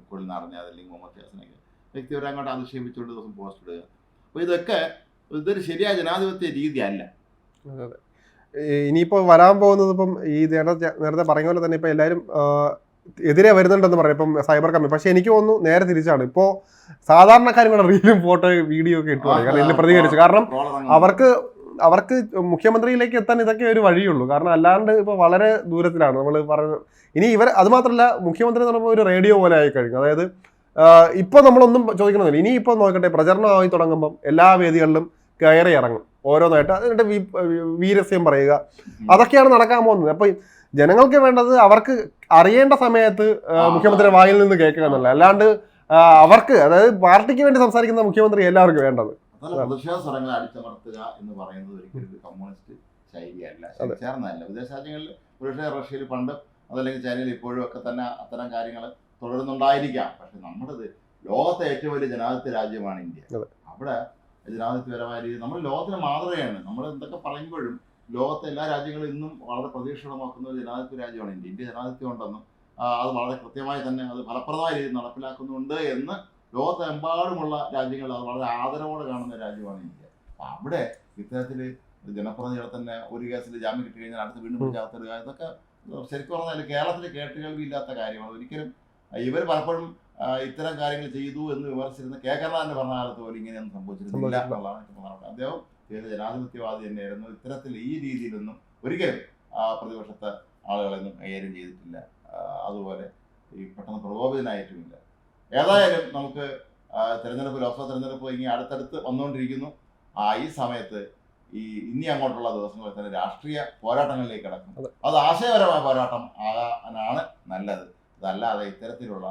കൊളുനാടനെ അതല്ലെങ്കിൽ മുഹമ്മദ് യാസിനെയൊക്കെ വ്യക്തിപരെ അങ്ങോട്ട് അധിക്ഷേപിച്ചുകൊണ്ട് ദിവസം പോസ്റ്റ് ഇടുക. അപ്പോൾ ഇതൊരു ശരിയായ ജനാധിപത്യ രീതിയല്ല. ഇനിയിപ്പോൾ വരാൻ പോകുന്നത് ഇപ്പം ഈ നേരത്തെ പറഞ്ഞ പോലെ തന്നെ ഇപ്പം എല്ലാവരും എതിരെ വരുന്നുണ്ടെന്ന് പറയും ഇപ്പം സൈബർ കമ്മി. പക്ഷെ എനിക്ക് തോന്നുന്നു നേരെ തിരിച്ചാണ്. ഇപ്പോൾ സാധാരണക്കാരും റീലും ഫോട്ടോയും വീഡിയോ ഒക്കെ ഇട്ടു കാരണം ഇതിൽ പ്രതികരിച്ചു. കാരണം അവർക്ക് മുഖ്യമന്ത്രിയിലേക്ക് എത്താൻ ഇതൊക്കെ ഒരു വഴിയുള്ളൂ. കാരണം അല്ലാണ്ട് ഇപ്പോൾ വളരെ ദൂരത്തിലാണ് നമ്മൾ പറഞ്ഞത്. ഇനി അത് മാത്രമല്ല, മുഖ്യമന്ത്രി എന്ന് പറയുമ്പോൾ ഒരു റേഡിയോ പോലെ ആയി കഴിഞ്ഞു. അതായത് ഇപ്പോൾ നമ്മളൊന്നും ചോദിക്കണമെന്നില്ല. ഇനി ഇപ്പോൾ നോക്കട്ടെ, പ്രചരണമായി തുടങ്ങുമ്പം എല്ലാ വേദികളിലും കയറി ഇറങ്ങും ഓരോന്നായിട്ട്. അതിൻ്റെ വീരസ്യം പറയുക, അതൊക്കെയാണ് നടക്കാൻ പോകുന്നത്. അപ്പം ജനങ്ങൾക്ക് വേണ്ടത് അവർക്ക് അറിയേണ്ട സമയത്ത് മുഖ്യമന്ത്രിയുടെ വായിൽ നിന്ന് കേൾക്കുക എന്നല്ല. അല്ലാണ്ട് അവർക്ക്, അതായത് പാർട്ടിക്ക് വേണ്ടി സംസാരിക്കുന്ന മുഖ്യമന്ത്രി എല്ലാവർക്കും വേണ്ടത്. പ്രതിഷേധ സ്വരങ്ങൾ അടിച്ചമർത്തുക എന്ന് പറയുന്നത് ഒരിക്കലും കമ്മ്യൂണിസ്റ്റ് ശൈലിയല്ല, ചേർന്നതല്ല. വിദേശ രാജ്യങ്ങളിൽ ഒരുപക്ഷെ റഷ്യയിൽ പണ്ട് അതല്ലെങ്കിൽ ചൈനയിൽ ഇപ്പോഴും ഒക്കെ തന്നെ അത്തരം കാര്യങ്ങൾ തുടരുന്നുണ്ടായിരിക്കാം. പക്ഷെ നമ്മുടേത് ലോകത്തെ ഏറ്റവും വലിയ ജനാധിപത്യ രാജ്യമാണ് ഇന്ത്യ. അവിടെ ജനാധിപത്യപരമായ രീതി നമ്മൾ ലോകത്തിന് മാതൃകയാണ്. നമ്മൾ എന്തൊക്കെ പറയുമ്പോഴും ലോകത്തെ എല്ലാ രാജ്യങ്ങളും ഇന്നും വളരെ പ്രതീക്ഷയോടെ നോക്കുന്ന ഒരു ജനാധിപത്യ രാജ്യമാണ് ഇന്ത്യ. ഇന്ത്യ ജനാധിപത്യം ഉണ്ടെന്നും അത് വളരെ കൃത്യമായി തന്നെ അത് ഫലപ്രദമായ രീതിയിൽ നടപ്പിലാക്കുന്നുണ്ട് എന്ന് ലോകത്തെമ്പാടുമുള്ള രാജ്യങ്ങൾ അത് വളരെ ആദരവോടെ കാണുന്ന രാജ്യമാണ് ഇന്ത്യ. അപ്പം അവിടെ ഇത്തരത്തിൽ ജനപ്രതിനിധികളെ തന്നെ ഒരു കേസിൽ ജാമ്യം കിട്ടി കഴിഞ്ഞാൽ അടുത്ത് വീണ്ടും പിടിച്ചാത്തിടുക, ഇതൊക്കെ ശരിക്കും പറഞ്ഞാൽ കേരളത്തിൽ കേട്ടുകേൾവിയില്ലാത്ത കാര്യമാണ്. ഒരിക്കലും ഇവർ പലപ്പോഴും ഇത്തരം കാര്യങ്ങൾ ചെയ്തു എന്ന് വിമർശിച്ചിരുന്ന കരുണാകരൻ്റെ ഭരണകാലത്ത് പോലും ഇങ്ങനെയൊന്നും സംഭവിച്ചിരുന്നില്ല എന്നുള്ളതാണ് പ്രധാനപ്പെട്ട. അദ്ദേഹം ജനാധിപത്യവാദി തന്നെയായിരുന്നു. ഇത്തരത്തിൽ ഈ രീതിയിലൊന്നും ഒരിക്കലും പ്രതിപക്ഷത്തെ ആളുകളൊന്നും കൈകാര്യം ചെയ്തിട്ടില്ല. അതുപോലെ ഈ പെട്ടെന്ന് പ്രകോപിതനായിട്ടുമില്ല. ഏതായാലും നമുക്ക് ലോക്സഭാ തെരഞ്ഞെടുപ്പ് ഇനി അടുത്തടുത്ത് വന്നുകൊണ്ടിരിക്കുന്നു. ഈ സമയത്ത് ഇനി അങ്ങോട്ടുള്ള ദിവസങ്ങളിൽ തന്നെ രാഷ്ട്രീയ പോരാട്ടങ്ങളിലേക്ക് കിടക്കും. അത് ആശയപരമായ പോരാട്ടം ആകാനാണ് നല്ലത്. അതല്ലാതെ ഇത്തരത്തിലുള്ള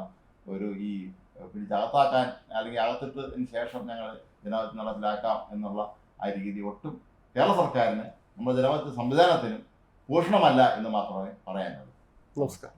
ഒരു ഈ പിടിച്ചകത്താക്കാൻ അല്ലെങ്കിൽ അകത്തിട്ടതിന് ശേഷം ഞങ്ങൾ ജനാധിപത്യം നടപ്പിലാക്കാം എന്നുള്ള ആ രീതി ഒട്ടും കേരള സർക്കാരിന് നമ്മുടെ ജനാധിപത്യ സംവിധാനത്തിനും ഭൂഷണമല്ല എന്ന് മാത്രമേ പറയാനുള്ളൂ. നമസ്കാരം.